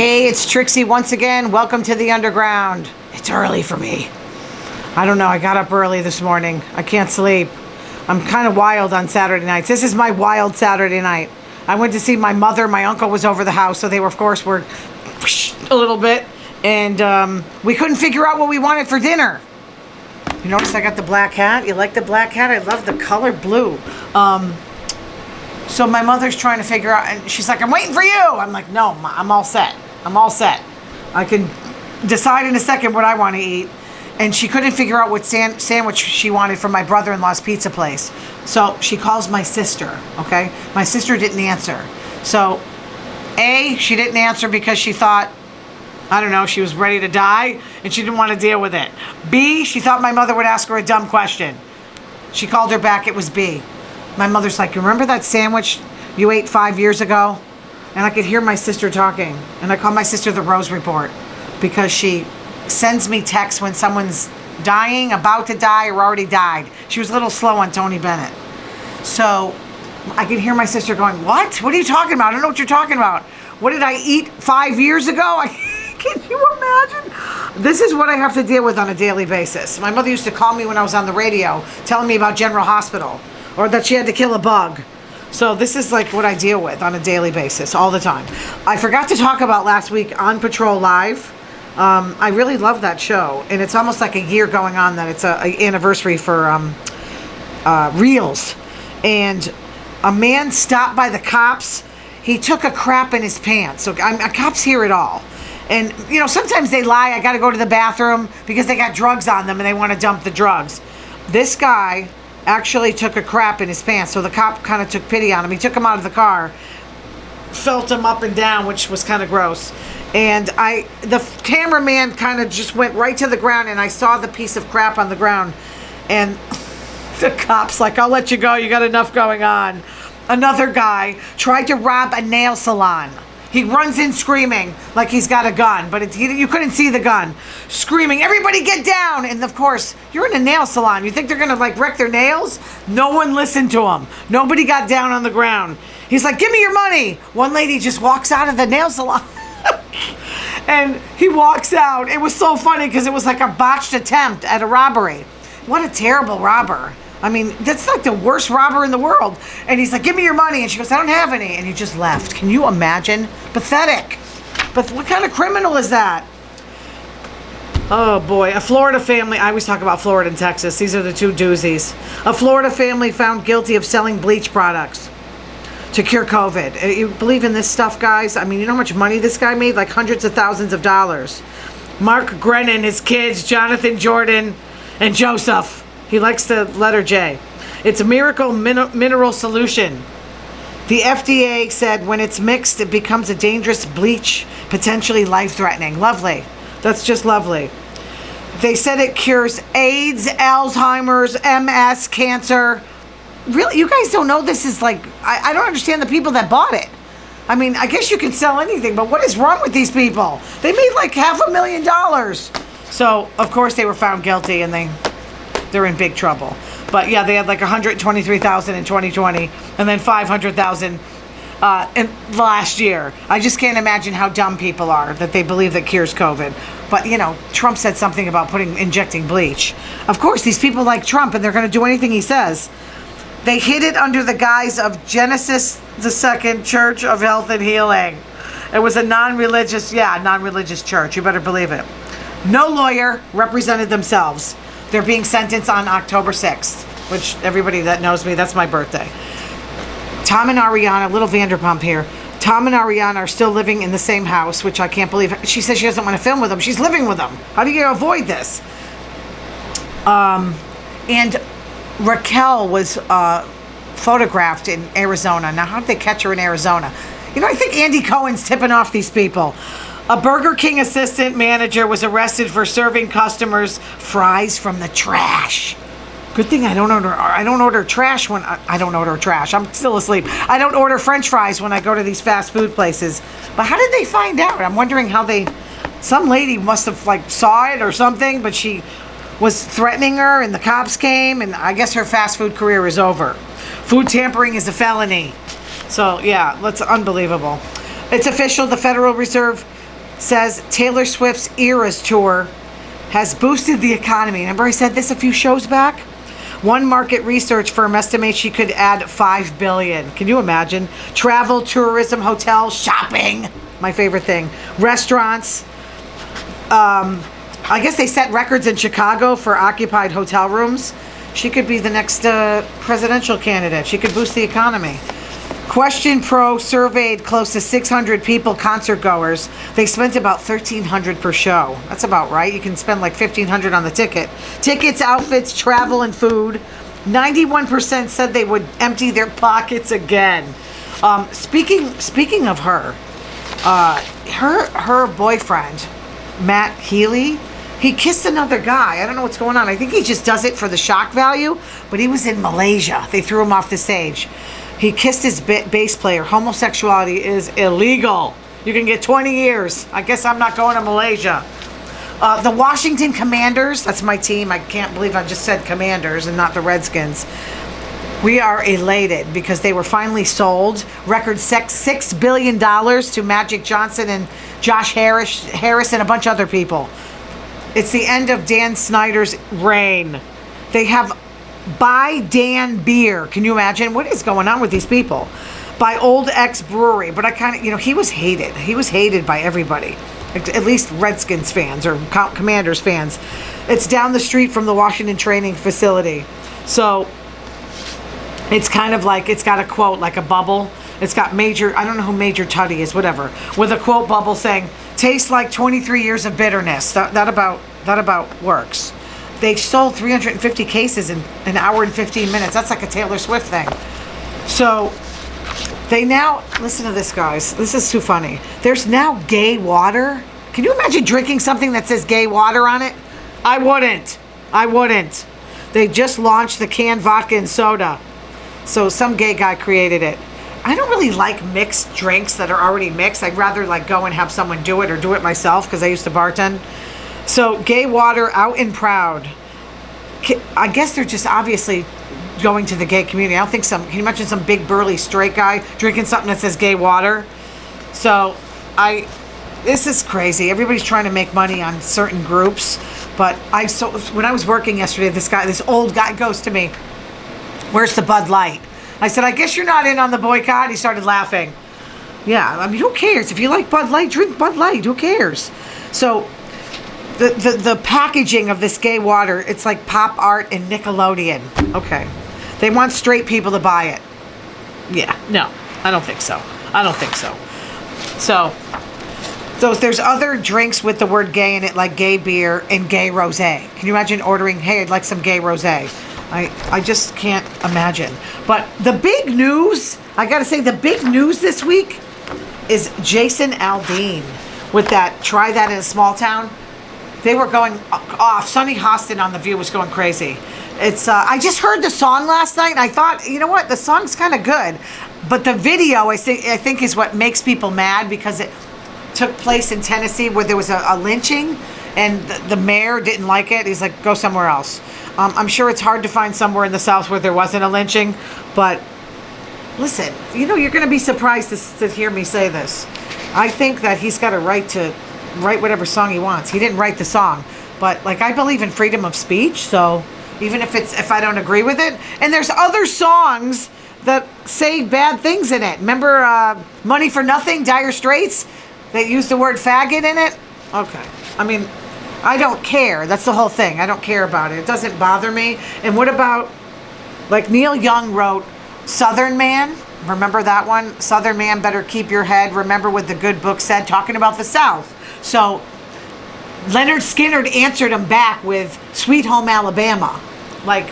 Hey, it's Trixie once again. Welcome to the underground. It's early for me. I don't know, I got up early this morning. I can't sleep. I'm kind of wild on Saturday nights. This is my wild Saturday night. I went to see my mother. My uncle was over the house, so they were, of course, were a little bit. And we couldn't figure out what we wanted for dinner. You notice I got the black hat? You like the black hat? I love the color blue. So my mother's trying to figure out, and she's like, I'm waiting for you. I'm like, no, I'm all set. I'm all set. I can decide in a second what I want to eat. And she couldn't figure out what sandwich she wanted from my brother-in-law's pizza place. So she calls my sister, okay? My sister didn't answer. So, A, she didn't answer because she thought, I don't know, she was ready to die and she didn't want to deal with it. B, she thought my mother would ask her a dumb question. She called her back, it was B. My mother's like, remember that sandwich you ate 5 years ago? And I could hear my sister talking. And I call my sister the Rose Report because she sends me texts when someone's dying, about to die, or already died. She was a little slow on Tony Bennett. So I could hear my sister going, what? What are you talking about? I don't know what you're talking about. What did I eat 5 years ago? Can you imagine? This is what I have to deal with on a daily basis. My mother used to call me when I was on the radio telling me about General Hospital or that she had to kill a bug. So this is like what I deal with on a daily basis all the time. I forgot to talk about last week On Patrol Live. I really love that show, and it's almost like a year going on that it's an anniversary for Reels. And a man stopped by the cops. He took a crap in his pants. So cops hear it all. And, you know, sometimes they lie. I got to go to the bathroom because they got drugs on them and they want to dump the drugs. This guy actually took a crap in his pants. So the cop kind of took pity on him. He took him out of the car, felt him up and down, which was kind of gross. And the cameraman kind of just went right to the ground, and I saw the piece of crap on the ground. And the cop's like, I'll let you go. You got enough going on. Another guy tried to rob a nail salon. He runs in screaming like he's got a gun, but you couldn't see the gun. Screaming, everybody get down! And of course, you're in a nail salon. You think they're gonna like wreck their nails? No one listened to him. Nobody got down on the ground. He's like, give me your money! One lady just walks out of the nail salon. And he walks out. It was so funny because it was like a botched attempt at a robbery. What a terrible robber. I mean, that's like the worst robber in the world. And he's like, give me your money. And she goes, I don't have any. And he just left. Can you imagine? Pathetic. But what kind of criminal is that? Oh, boy. A Florida family. I always talk about Florida and Texas. These are the two doozies. A Florida family found guilty of selling bleach products to cure COVID. You believe in this stuff, guys? I mean, you know how much money this guy made? Like hundreds of thousands of dollars. Mark Grennan, his kids, Jonathan, Jordan, and Joseph. He likes the letter J. It's a miracle mineral solution. The FDA said when it's mixed, it becomes a dangerous bleach, potentially life-threatening. Lovely. That's just lovely. They said it cures AIDS, Alzheimer's, MS, cancer. Really? You guys don't know this is like... I don't understand the people that bought it. I mean, I guess you can sell anything, but what is wrong with these people? They made like $500,000. So, of course, they were found guilty and they're in big trouble. But yeah, they had like 123,000 in 2020 and then 500,000 in last year. I just can't imagine how dumb people are that they believe that cures COVID. But you know, Trump said something about injecting bleach. Of course, these people like Trump and they're going to do anything he says. They hid it under the guise of Genesis II Church of Health and Healing. It was a non-religious church. You better believe it. No lawyer represented themselves. They're being sentenced on October 6th, which everybody that knows me, that's my birthday. Tom and Ariana, little Vanderpump here. Tom and Ariana are still living in the same house, which I can't believe. She says she doesn't want to film with them. She's living with them. How do you avoid this? And Raquel was photographed in Arizona. Now, how did they catch her in Arizona? You know, I think Andy Cohen's tipping off these people. A Burger King assistant manager was arrested for serving customers fries from the trash. Good thing I don't order trash when I don't order trash. I'm still asleep. I don't order French fries when I go to these fast food places. But how did they find out? I'm wondering how some lady must have like saw it or something, but she was threatening her and the cops came and I guess her fast food career is over. Food tampering is a felony. So yeah, that's unbelievable. It's official. The Federal Reserve says Taylor Swift's Eras tour has boosted the economy. Remember I said this a few shows back? One market research firm estimates she could add $5 billion. Can you imagine? Travel, tourism, hotels, shopping. My favorite thing. Restaurants. I guess they set records in Chicago for occupied hotel rooms. She could be the next presidential candidate. She could boost the economy. Question Pro surveyed close to 600 people, concert goers. They spent about $1,300 per show. That's about right. You can spend like $1,500 on the ticket. Tickets, outfits, travel, and food. 91% said they would empty their pockets again. Speaking of her, her boyfriend, Matt Healy, he kissed another guy. I don't know what's going on. I think he just does it for the shock value, but he was in Malaysia. They threw him off the stage. He kissed his bass player. Homosexuality is illegal. You can get 20 years. I guess I'm not going to Malaysia. The Washington Commanders, that's my team. I can't believe I just said Commanders and not the Redskins. We are elated because they were finally sold. Record $6 billion to Magic Johnson and Josh Harris and a bunch of other people. It's the end of Dan Snyder's reign. They have Buy Dan beer. Can you imagine? What is going on with these people? By Old X Brewery. But I kind of, he was hated. He was hated by everybody. At least Redskins fans or Commanders fans. It's down the street from the Washington training facility. So it's kind of like, it's got a quote, like a bubble. It's got Major, I don't know who Major Tuddy is, whatever. With a quote bubble saying, tastes like 23 years of bitterness. That about works. They sold 350 cases in an hour and 15 minutes. That's like a Taylor Swift thing. So they now, listen to this, guys. This is too funny. There's now gay water. Can you imagine drinking something that says gay water on it? I wouldn't. They just launched the canned vodka and soda. So some gay guy created it. I don't really like mixed drinks that are already mixed. I'd rather like go and have someone do it or do it myself because I used to bartend. So gay water out and proud. I guess they're just obviously going to the gay community. I don't think can you imagine some big burly straight guy drinking something that says gay water? So this is crazy. Everybody's trying to make money on certain groups. But when I was working yesterday, this old guy goes to me, "Where's the Bud Light?" I said, "I guess you're not in on the boycott." He started laughing. Yeah, I mean, who cares? If you like Bud Light, drink Bud Light. Who cares? So the packaging of this gay water, it's like pop art and Nickelodeon. Okay. They want straight people to buy it. Yeah, no, I don't think so. So there's other drinks with the word gay in it, like gay beer and gay rosé. Can you imagine ordering, hey, I'd like some gay rosé? I just can't imagine. But the big news, I gotta say, the big news this week is Jason Aldean with that Try That in a Small Town. They were going off. Sonny Hostin on The View was going crazy. It's I just heard the song last night and I thought, you know what, the song's kind of good. But the video, I think is what makes people mad because it took place in Tennessee where there was a lynching and the mayor didn't like it. He's like, go somewhere else. I'm sure it's hard to find somewhere in the South where there wasn't a lynching. But listen, you're going to be surprised to hear me say this. I think that he's got a right to write whatever song he wants. He didn't write the song, but like I believe in freedom of speech, so even if I don't agree with it, and there's other songs that say bad things in it. Remember Money for Nothing, Dire Straits? They used the word faggot in it? Okay. I mean, I don't care. That's the whole thing. I don't care about it. It doesn't bother me. And what about, like Neil Young wrote Southern Man? Remember that one? Southern Man, better keep your head. Remember what the good book said, talking about the South. So Leonard Skinner answered him back with Sweet Home Alabama. Like,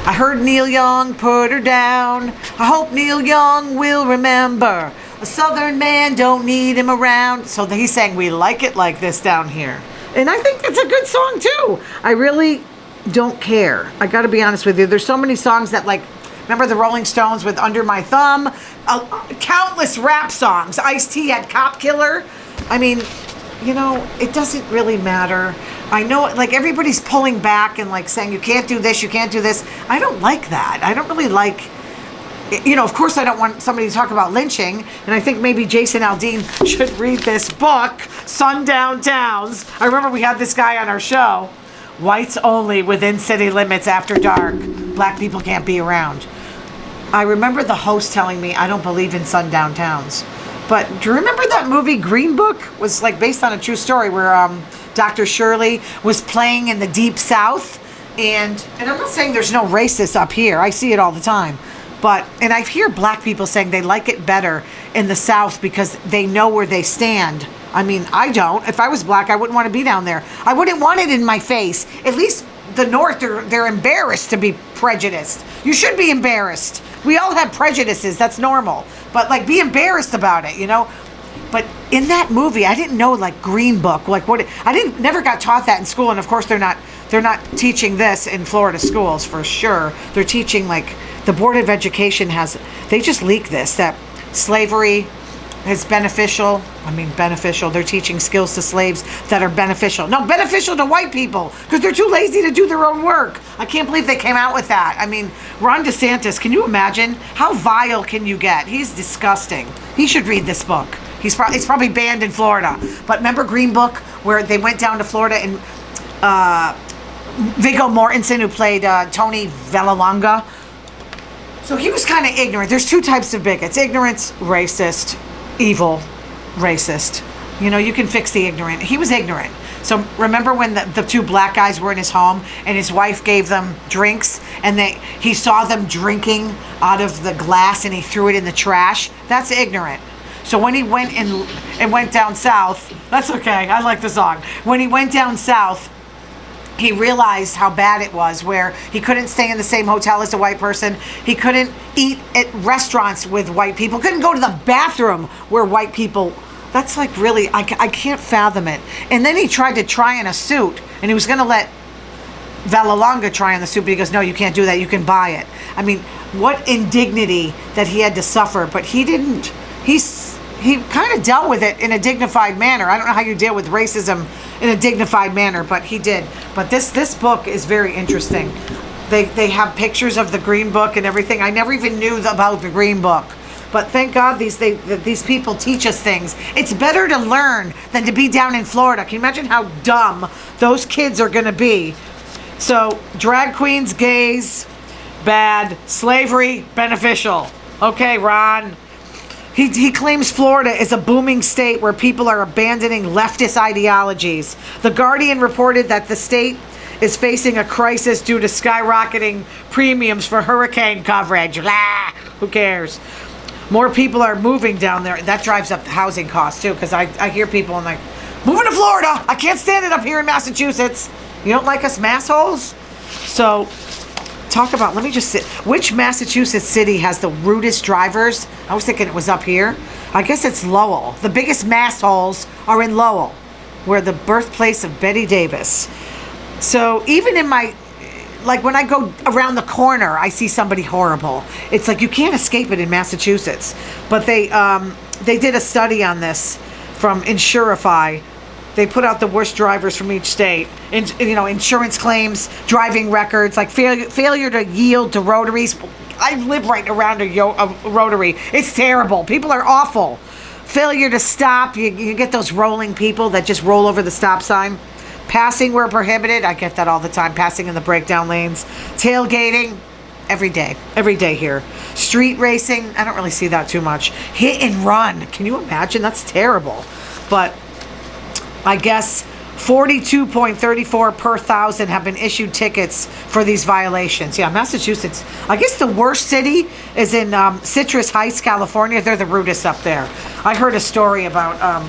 I heard Neil Young put her down. I hope Neil Young will remember. A Southern man don't need him around. So he's saying we like it like this down here. And I think it's a good song too. I really don't care. I got to be honest with you. There's so many songs that, like, remember the Rolling Stones with Under My Thumb? Countless rap songs. Ice-T had Cop Killer. I mean, it doesn't really matter. I know, like, everybody's pulling back and, like, saying you can't do this, you can't do this. I don't like that. I don't really like of course I don't want somebody to talk about lynching, and I think maybe Jason Aldean should read this book, Sundown Towns. I remember we had this guy on our show, Whites Only Within City Limits After Dark. Black people can't be around. I remember the host telling me, I don't believe in sundown towns. But do you remember that movie Green Book? Was like based on a true story where Dr. Shirley was playing in the Deep South. And I'm not saying there's no racists up here. I see it all the time. And I hear black people saying they like it better in the South because they know where they stand. I mean, I don't. If I was black, I wouldn't want to be down there. I wouldn't want it in my face. At least the North, they're embarrassed to be prejudiced. You should be embarrassed. We all have prejudices. That's normal. But, like, be embarrassed about it, But in that movie, I didn't know, like, Green Book. Like, never got taught that in school. And, of course, they're not teaching this in Florida schools for sure. They're teaching, like, the Board of Education they just leak this, that slavery is beneficial. They're teaching skills to slaves that are beneficial. No, beneficial to white people because they're too lazy to do their own work. I can't believe they came out with that. Ron DeSantis, can you imagine? How vile can you get? He's disgusting. He should read this book. It's probably banned in Florida. But remember Green Book where they went down to Florida and Viggo Mortensen, who played Tony Vallelonga. So he was kind of ignorant. There's two types of bigots. Ignorance, racist, evil, racist. You can fix the ignorant. He was ignorant. So remember when the two black guys were in his home and his wife gave them drinks and he saw them drinking out of the glass and he threw it in the trash? That's ignorant. So when he went and went down south, that's okay. I like the song. When he went down south, he realized how bad it was, where he couldn't stay in the same hotel as a white person. He couldn't eat at restaurants with white people. Couldn't go to the bathroom where white people. That's like really, I can't fathom it. And then he tried to try in a suit, and he was going to let Vallelonga try on the suit, but he goes, no, you can't do that. You can buy it. What indignity that he had to suffer, but he didn't. He kind of dealt with it in a dignified manner. I don't know how you deal with racism in a dignified manner, but he did. But this book is very interesting. They have pictures of the Green Book and everything. I never even knew about the Green Book. But thank God these people teach us things. It's better to learn than to be down in Florida. Can you imagine how dumb those kids are going to be? So, drag queens, gays, bad. Slavery, beneficial. Okay, Ron. He claims Florida is a booming state where people are abandoning leftist ideologies. The Guardian reported that the state is facing a crisis due to skyrocketing premiums for hurricane coverage. Blah, who cares? More people are moving down there. That drives up the housing costs too, because I hear people and like, moving to Florida. I can't stand it up here in Massachusetts. You don't like us massholes? So talk about, let me just sit. Which Massachusetts city has the rudest drivers? I was thinking it was up here. I guess it's Lowell. The biggest massholes are in Lowell, where the birthplace of Betty Davis. So even in when I go around the corner, I see somebody horrible. It's like you can't escape it in Massachusetts. But they did a study on this from Insurify. They put out the worst drivers from each state. Insurance claims, driving records, like failure to yield to rotaries. I live right around a rotary. It's terrible. People are awful. Failure to stop. You get those rolling people that just roll over the stop sign. Passing where prohibited. I get that all the time. Passing in the breakdown lanes. Tailgating. Every day here. Street racing. I don't really see that too much. Hit and run. Can you imagine? That's terrible. But I guess 42.34 per thousand have been issued tickets for these violations. Yeah, Massachusetts. I guess the worst city is in Citrus Heights, California. They're the rudest up there. I heard a story about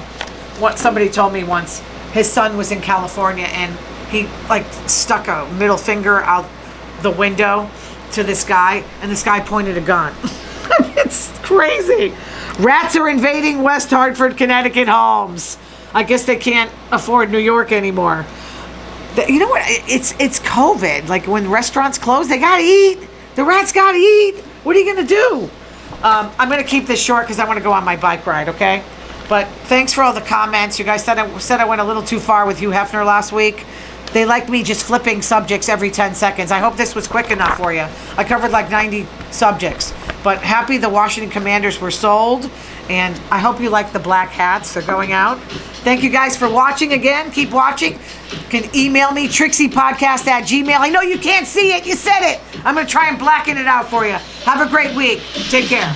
what somebody told me once. His son was in California and he stuck a middle finger out the window to this guy, and this guy pointed a gun. It's crazy. Rats are invading West Hartford, Connecticut homes. I guess they can't afford New York anymore. You know what? It's COVID. Like when restaurants close, they gotta eat. The rats gotta eat. What are you gonna do? I'm gonna keep this short because I want to go on my bike ride. Okay. But thanks for all the comments. You guys said I went a little too far with Hugh Hefner last week. They like me just flipping subjects every 10 seconds. I hope this was quick enough for you. I covered like 90 subjects. But But happy the Washington Commanders were sold. And I hope you like the black hats. They're going out. Thank you guys for watching again. Keep watching. You can email me, TRIXXI'Podcast@gmail. I know you can't see it. You said it. I'm going to try and blacken it out for you. Have a great week. Take care.